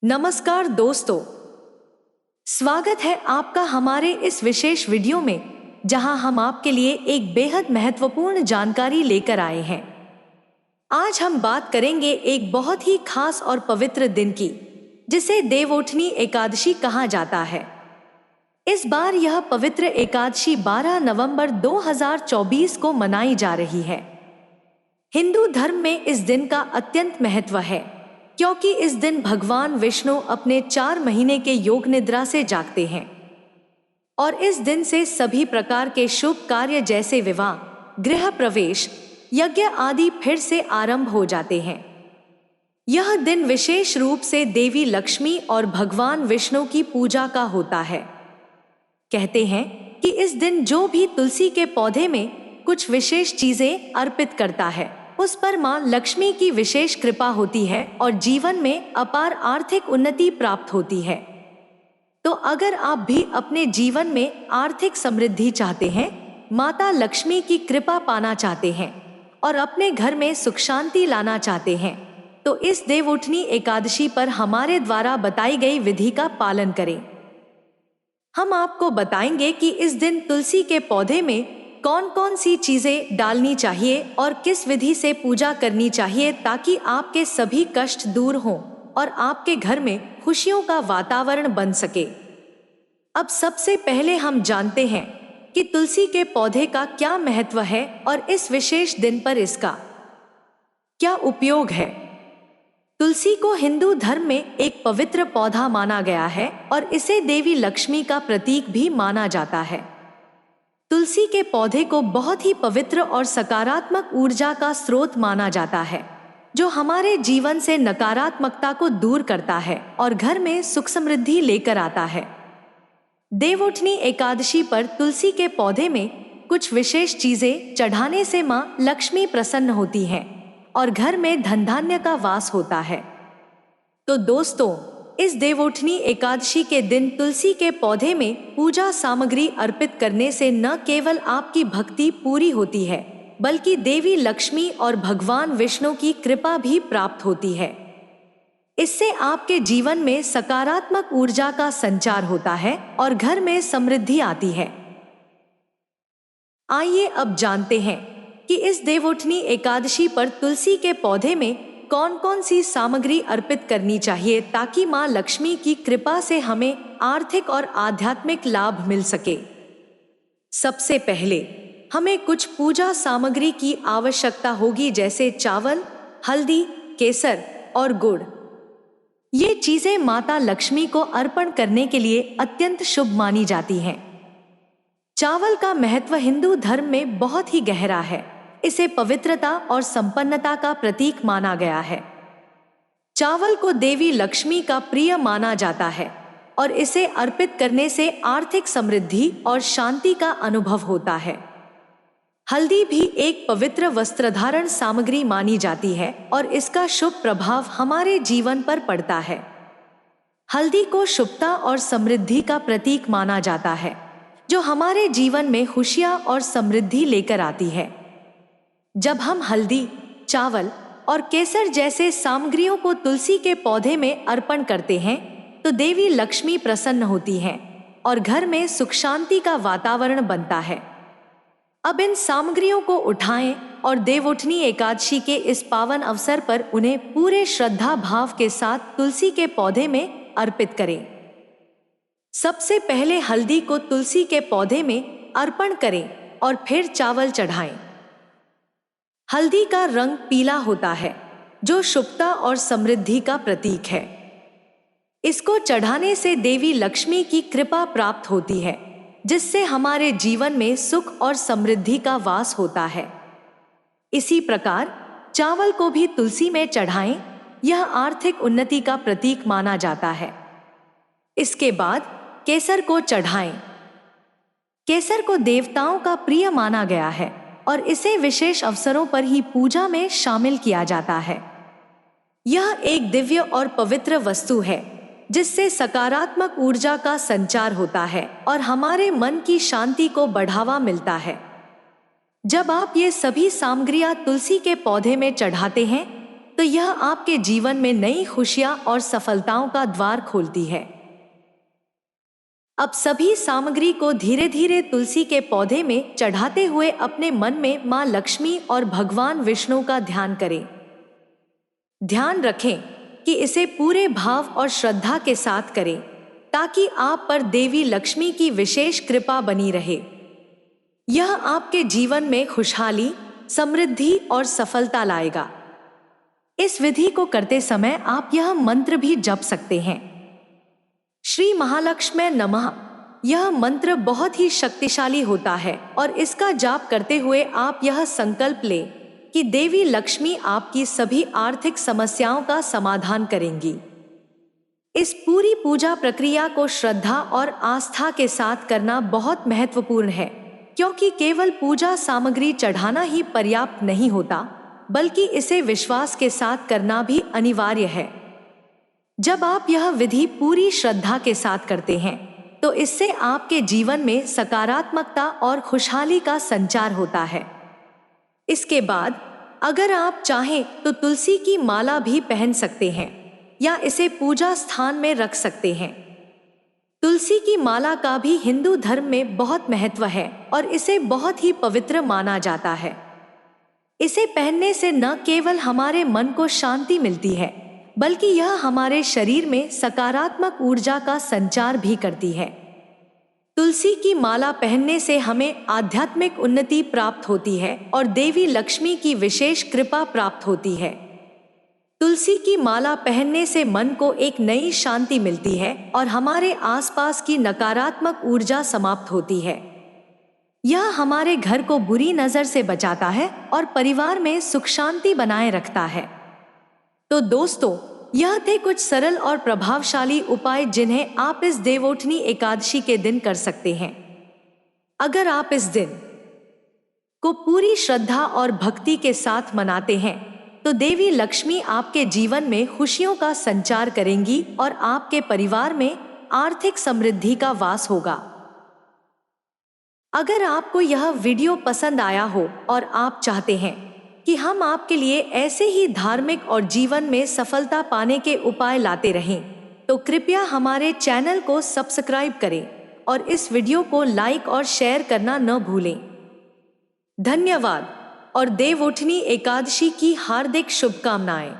नमस्कार दोस्तों, स्वागत है आपका हमारे इस विशेष वीडियो में, जहां हम आपके लिए एक बेहद महत्वपूर्ण जानकारी लेकर आए हैं। आज हम बात करेंगे एक बहुत ही खास और पवित्र दिन की, जिसे देवउठनी एकादशी कहा जाता है। इस बार यह पवित्र एकादशी 12 नवंबर 2024 को मनाई जा रही है। हिंदू धर्म में इस दिन का अत्यंत महत्व है, क्योंकि इस दिन भगवान विष्णु अपने 4 महीने के योग निद्रा से जागते हैं और इस दिन से सभी प्रकार के शुभ कार्य जैसे विवाह, गृह प्रवेश, यज्ञ आदि फिर से आरंभ हो जाते हैं। यह दिन विशेष रूप से देवी लक्ष्मी और भगवान विष्णु की पूजा का होता है। कहते हैं कि इस दिन जो भी तुलसी के पौधे में कुछ विशेष चीजें अर्पित करता है, उस पर मां लक्ष्मी की विशेष कृपा होती है और जीवन में अपार आर्थिक उन्नति प्राप्त होती है। तो अगर आप भी अपने जीवन में आर्थिक समृद्धि चाहते हैं, माता लक्ष्मी की कृपा पाना चाहते हैं और अपने घर में सुख शांति लाना चाहते हैं, तो इस देवउठनी एकादशी पर हमारे द्वारा बताई गई विधि का पालन करें। हम आपको बताएंगे कि इस दिन तुलसी के पौधे में कौन कौन सी चीजें डालनी चाहिए और किस विधि से पूजा करनी चाहिए, ताकि आपके सभी कष्ट दूर हों और आपके घर में खुशियों का वातावरण बन सके। अब सबसे पहले हम जानते हैं कि तुलसी के पौधे का क्या महत्व है और इस विशेष दिन पर इसका क्या उपयोग है। तुलसी को हिंदू धर्म में एक पवित्र पौधा माना गया है और इसे देवी लक्ष्मी का प्रतीक भी माना जाता है। तुलसी के पौधे को बहुत ही पवित्र और सकारात्मक ऊर्जा का स्रोत माना जाता है, जो हमारे जीवन से नकारात्मकता को दूर करता है और घर में सुख समृद्धि लेकर आता है। देवउठनी एकादशी पर तुलसी के पौधे में कुछ विशेष चीजें चढ़ाने से मां लक्ष्मी प्रसन्न होती हैं और घर में धन धान्य का वास होता है। तो दोस्तों, इस देवउठनी एकादशी के दिन तुलसी के पौधे में पूजा सामग्री अर्पित करने से न केवल आपकी भक्ति पूरी होती है, बल्कि देवी लक्ष्मी और भगवान विष्णु की कृपा भी प्राप्त होती है। इससे आपके जीवन में सकारात्मक ऊर्जा का संचार होता है और घर में समृद्धि आती है। आइए अब जानते हैं कि इस देवउठनी एकादशी पर तुलसी के पौधे में कौन कौन सी सामग्री अर्पित करनी चाहिए, ताकि मां लक्ष्मी की कृपा से हमें आर्थिक और आध्यात्मिक लाभ मिल सके। सबसे पहले हमें कुछ पूजा सामग्री की आवश्यकता होगी, जैसे चावल, हल्दी, केसर और गुड़। ये चीजें माता लक्ष्मी को अर्पण करने के लिए अत्यंत शुभ मानी जाती हैं। चावल का महत्व हिंदू धर्म में बहुत ही गहरा है। इसे पवित्रता और संपन्नता का प्रतीक माना गया है। चावल को देवी लक्ष्मी का प्रिय माना जाता है और इसे अर्पित करने से आर्थिक समृद्धि और शांति का अनुभव होता है। हल्दी भी एक पवित्र वस्त्रधारण सामग्री मानी जाती है और इसका शुभ प्रभाव हमारे जीवन पर पड़ता है। हल्दी को शुभता और समृद्धि का प्रतीक माना जाता है, जो हमारे जीवन में खुशियां और समृद्धि लेकर आती है। जब हम हल्दी, चावल और केसर जैसे सामग्रियों को तुलसी के पौधे में अर्पण करते हैं, तो देवी लक्ष्मी प्रसन्न होती हैं और घर में सुख शांति का वातावरण बनता है। अब इन सामग्रियों को उठाएं और देवउठनी एकादशी के इस पावन अवसर पर उन्हें पूरे श्रद्धा भाव के साथ तुलसी के पौधे में अर्पित करें। सबसे पहले हल्दी को तुलसी के पौधे में अर्पण करें और फिर चावल चढ़ाएं। हल्दी का रंग पीला होता है, जो शुभता और समृद्धि का प्रतीक है। इसको चढ़ाने से देवी लक्ष्मी की कृपा प्राप्त होती है, जिससे हमारे जीवन में सुख और समृद्धि का वास होता है। इसी प्रकार चावल को भी तुलसी में चढ़ाएं। यह आर्थिक उन्नति का प्रतीक माना जाता है। इसके बाद केसर को चढ़ाएं। केसर को देवताओं का प्रिय माना गया है और इसे विशेष अवसरों पर ही पूजा में शामिल किया जाता है। यह एक दिव्य और पवित्र वस्तु है, जिससे सकारात्मक ऊर्जा का संचार होता है और हमारे मन की शांति को बढ़ावा मिलता है। जब आप ये सभी सामग्रियां तुलसी के पौधे में चढ़ाते हैं, तो यह आपके जीवन में नई खुशियां और सफलताओं का द्वार खोलती है। अब सभी सामग्री को धीरे धीरे तुलसी के पौधे में चढ़ाते हुए अपने मन में मां लक्ष्मी और भगवान विष्णु का ध्यान करें। ध्यान रखें कि इसे पूरे भाव और श्रद्धा के साथ करें ताकि आप पर देवी लक्ष्मी की विशेष कृपा बनी रहे। यह आपके जीवन में खुशहाली, समृद्धि और सफलता लाएगा। इस विधि को करते समय आप यह मंत्र भी जप सकते हैं, श्री महालक्ष्मी नमः। यह मंत्र बहुत ही शक्तिशाली होता है और इसका जाप करते हुए आप यह संकल्प लें कि देवी लक्ष्मी आपकी सभी आर्थिक समस्याओं का समाधान करेंगी। इस पूरी पूजा प्रक्रिया को श्रद्धा और आस्था के साथ करना बहुत महत्वपूर्ण है, क्योंकि केवल पूजा सामग्री चढ़ाना ही पर्याप्त नहीं होता, बल्कि इसे विश्वास के साथ करना भी अनिवार्य है। जब आप यह विधि पूरी श्रद्धा के साथ करते हैं तो इससे आपके जीवन में सकारात्मकता और खुशहाली का संचार होता है। इसके बाद अगर आप चाहें तो तुलसी की माला भी पहन सकते हैं या इसे पूजा स्थान में रख सकते हैं। तुलसी की माला का भी हिंदू धर्म में बहुत महत्व है और इसे बहुत ही पवित्र माना जाता है। इसे पहनने से न केवल हमारे मन को शांति मिलती है, बल्कि यह हमारे शरीर में सकारात्मक ऊर्जा का संचार भी करती है। तुलसी की माला पहनने से हमें आध्यात्मिक उन्नति प्राप्त होती है और देवी लक्ष्मी की विशेष कृपा प्राप्त होती है। तुलसी की माला पहनने से मन को एक नई शांति मिलती है और हमारे आसपास की नकारात्मक ऊर्जा समाप्त होती है। यह हमारे घर को बुरी नजर से बचाता है और परिवार में सुख शांति बनाए रखता है। तो दोस्तों, यह थे कुछ सरल और प्रभावशाली उपाय जिन्हें आप इस देवोठनी एकादशी के दिन कर सकते हैं। अगर आप इस दिन को पूरी श्रद्धा और भक्ति के साथ मनाते हैं तो देवी लक्ष्मी आपके जीवन में खुशियों का संचार करेंगी और आपके परिवार में आर्थिक समृद्धि का वास होगा। अगर आपको यह वीडियो पसंद आया हो और आप चाहते हैं कि हम आपके लिए ऐसे ही धार्मिक और जीवन में सफलता पाने के उपाय लाते रहें, तो कृपया हमारे चैनल को सब्सक्राइब करें और इस वीडियो को लाइक और शेयर करना न भूलें। धन्यवाद और देवोठनी एकादशी की हार्दिक शुभकामनाएं।